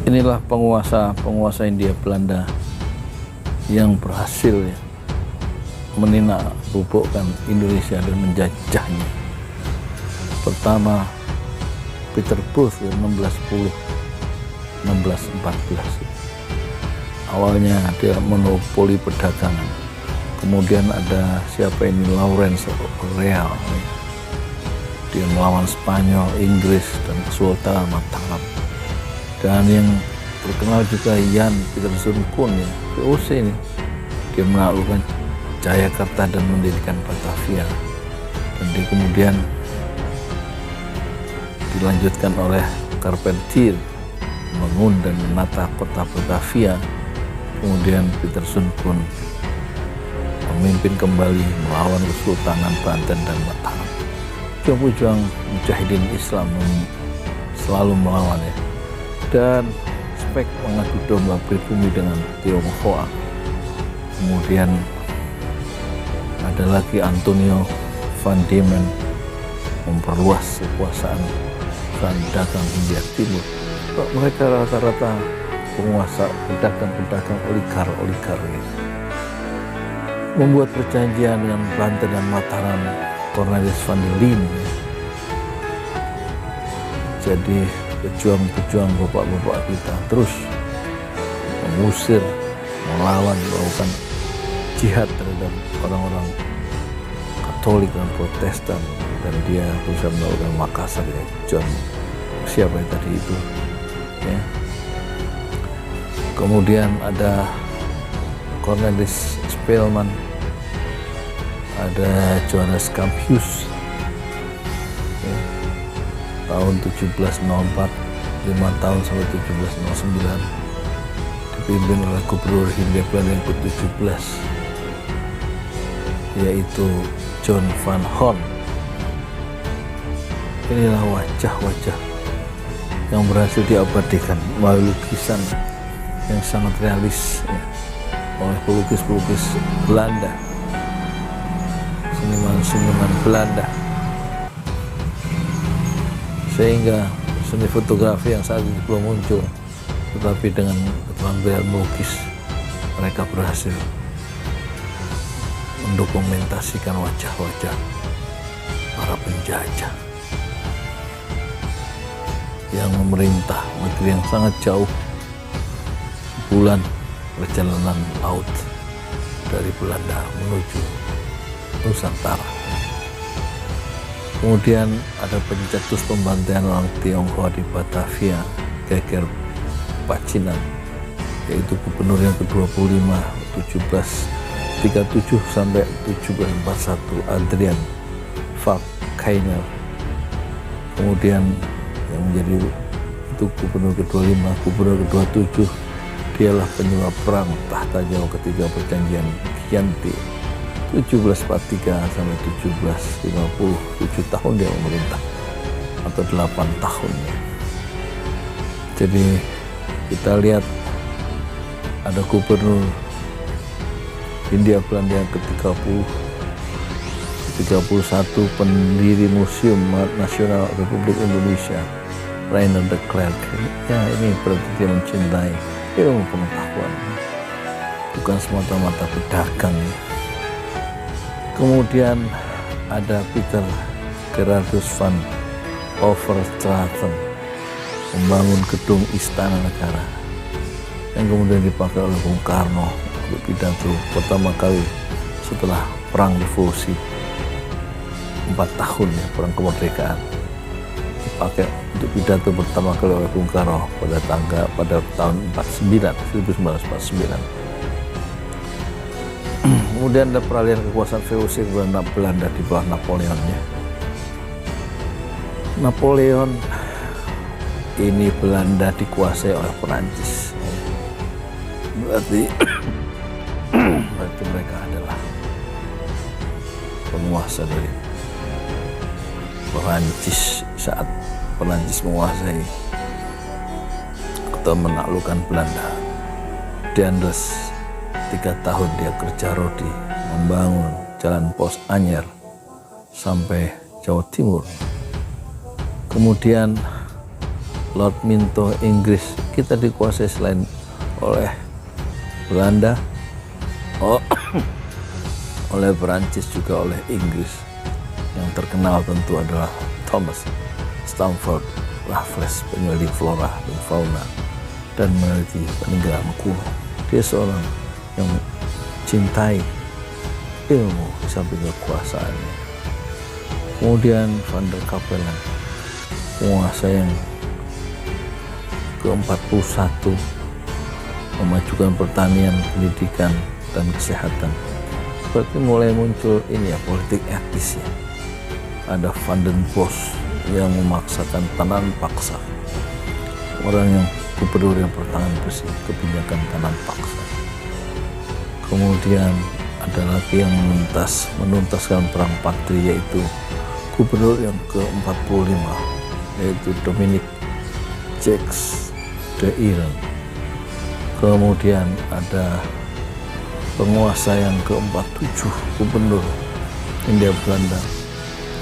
Inilah penguasa Hindia Belanda yang berhasil ya, meninakbubukkan Indonesia dan menjajahnya. Pertama Peter Booth 1614. Awalnya dia monopoli perdagangan. Kemudian ada siapa ini, Lawrence Real. Dia melawan Spanyol, Inggris, dan Kesultanan Mataram. Dan yang terkenal juga Jan Pieterszoon Koen ya, VOC ini. Dia menaklukkan Jayakarta dan mendirikan Batavia. Dan dia kemudian dilanjutkan oleh Carpentier membangun dan menata kota Batavia. Kemudian Pieterszoon Koen memimpin kembali melawan Kesultanan Banten dan Mataram. Pejuang mujahidin Islam selalu melawan ya. Dan spek mengadu domba pribumi dengan Tionghoa. Kemudian ada lagi Antonio van Diemen memperluas kekuasaan dan dagang Hindia Timur. Mereka rata-rata penguasa, pedagang oligar ya. Membuat perjanjian dengan Banten dan Mataram, Cornelis van der Linde ya. Jadi pejuang-pejuang bapak-bapak kita terus mengusir, melawan, melakukan jihad terhadap orang-orang Katolik dan Protestan, dan dia bisa melakukan Makassar ya, John siapa yang tadi itu ya. Kemudian ada Cornelis Spelman, ada Johannes Campius ya, tahun 1704, 5 tahun sampai 1709, dipimpin oleh Gubernur Hindia Belanda yang ke-17, yaitu John van Horn. Inilah wajah-wajah yang berhasil diabadikan melalui lukisan yang sangat realis ya, oleh pelukis-pelukis Belanda, seniman-seniman Belanda, sehingga seni fotografi yang saat ini belum muncul, tetapi dengan keterampilan melukis mereka berhasil mendokumentasikan wajah-wajah para penjajah yang memerintah negeri yang sangat jauh, bulan perjalanan laut dari Belanda menuju Nusantara. Kemudian ada pencetus pembantaian orang Tionghoa di Batavia, Geger Pacinan, yaitu gubernur yang ke-25 1737 sampai 1741, Adrian Falckhainer. Kemudian yang menjadi itu gubernur ke-25, gubernur ke-27, dialah penyebab perang tahta Jawa ketiga perjanjian Chianti 1743 sampai 1750, 7 tahun dia memerintah atau 8 tahun. Jadi kita lihat ada gubernur Hindia Belanda yang ke-30, 31, pendiri Museum Nasional Republik Indonesia, Rainer de Klerk. Ya, ini berarti dia mencintai ilmu pengetahuan, bukan semata-mata pedagang ya. Kemudian ada Peter Gerardus van Overstraten membangun gedung Istana Negara yang kemudian dipakai oleh Bung Karno untuk pidato pertama kali setelah Perang Revolusi 4 tahun ya, Perang Kemerdekaan, dipakai untuk pidato pertama kali oleh Bung Karno pada tahun 1949. Kemudian ada peralihan kekuasaan VOC kepada Belanda di bawah Napoleon ya. Napoleon ini Belanda dikuasai oleh Perancis. Berarti mereka adalah penguasa dari Perancis saat Perancis menguasai atau menaklukkan Belanda. Daendels 3 tahun dia kerja rodi membangun jalan pos Anyer sampai Jawa Timur. Kemudian Lord Minto Inggris, kita dikuasai selain oleh Belanda, oleh Perancis juga oleh Inggris. Yang terkenal tentu adalah Thomas Stamford Raffles, penyelidik flora dan fauna dan meneliti peninggalan kuno. Dia seorang yang cintai ilmu di samping kekuasaannya. Kemudian Van der Capellen, penguasa yang ke-41, memajukan pertanian, pendidikan, dan kesehatan. Berarti mulai muncul ini ya, politik etis ya. Ada Van den Bosch yang memaksakan tanam paksa. Orang yang gubernur yang bertangan besi, kebijakan tanam paksa. Kemudian ada lagi yang menuntaskan perang patri, yaitu gubernur yang ke-45, yaitu Dominic Jacques de Iren. Kemudian ada penguasa yang ke-47 gubernur Hindia Belanda,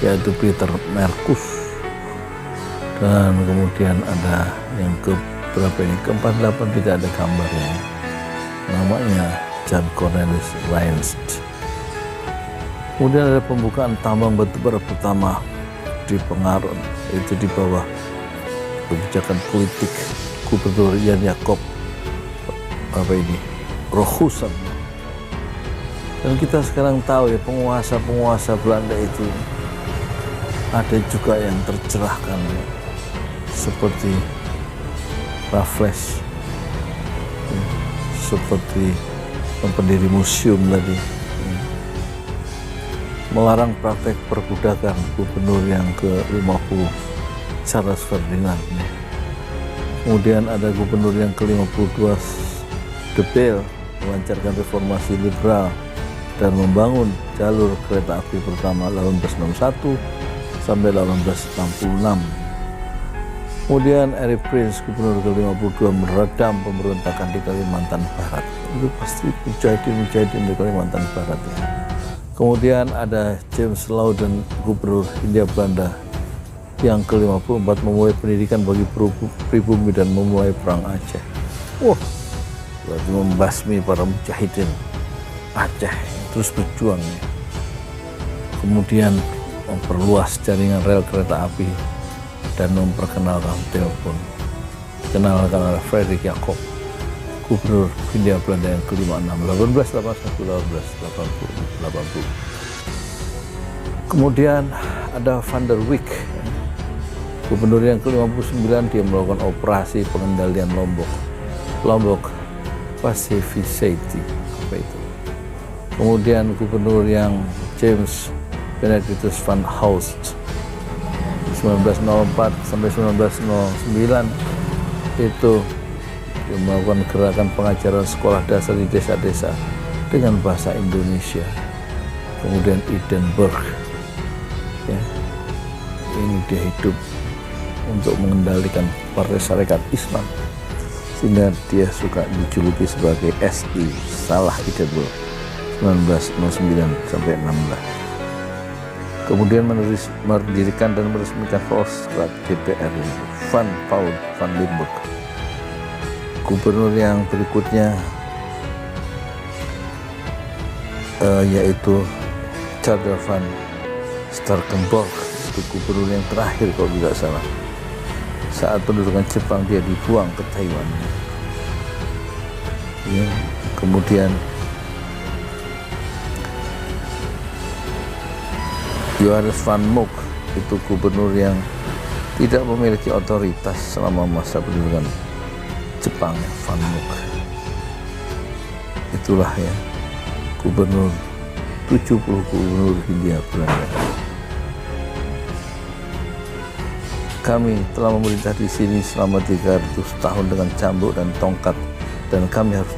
yaitu Peter Merkus. Dan kemudian ada yang ke-berapa ini, ke-48, tidak ada gambarnya, namanya Jan Cornelis Lyons. Kemudian ada pembukaan tambang batubara pertama di Pengaron, itu di bawah kebijakan politik Gubernur Jan Jacob Rohusen. Dan kita sekarang tahu ya, penguasa-penguasa Belanda itu ada juga yang tercerahkan ya, seperti Raffles, ya, seperti pendiri museum tadi, ya. Melarang praktek perbudakan gubernur yang ke-50 Charles Ferdinand, ya. Kemudian ada gubernur yang ke-52 De Bel, melancarkan reformasi liberal dan membangun jalur kereta api pertama 1861 sampai 1866. Kemudian Erik Prince, gubernur ke-52, meredam pemberontakan di Kalimantan Barat. Itu pasti mujahidin di Kalimantan Barat. Kemudian ada James Loudon, gubernur Hindia Belanda, yang ke-54, memulai pendidikan bagi pribumi dan memulai perang Aceh. Wah, berarti membasmi para mujahidin Aceh, terus berjuang ya. Kemudian memperluas jaringan rel kereta api dan memperkenalkan telepon. Dikenalkan oleh Frederik Jacob, gubernur Hindia Belanda yang ke-56, 1881-1880. Kemudian ada Van der Wijk, gubernur yang ke-59, dia melakukan operasi pengendalian Lombok Pacificity, apa itu. Kemudian gubernur yang James Benedictus van Hulst, 1904 sampai 1909, itu dia melakukan gerakan pengajaran sekolah dasar di desa-desa dengan bahasa Indonesia. Kemudian Edinburgh, ya, ini dia hidup untuk mengendalikan Partai Sarekat Islam, sehingga dia suka dijuluki sebagai SI, Salah Edinburgh, 1909 sampai 16. Kemudian mendirikan dan meresmikan Volksraad DPR, Van Paul van Limburg. Gubernur yang berikutnya yaitu Charles van Starkenborg, itu gubernur yang terakhir kalau tidak salah. Saat pendudukan Jepang dia dibuang ke Taiwan. Ya, kemudian Johannes van Mook, itu gubernur yang tidak memiliki otoritas selama masa pendudukan Jepang, Van Mook. Itulah ya, gubernur 70 gubernur Hindia Belanda. Kami telah memerintah di sini selama 300 tahun dengan cambuk dan tongkat, dan kami harus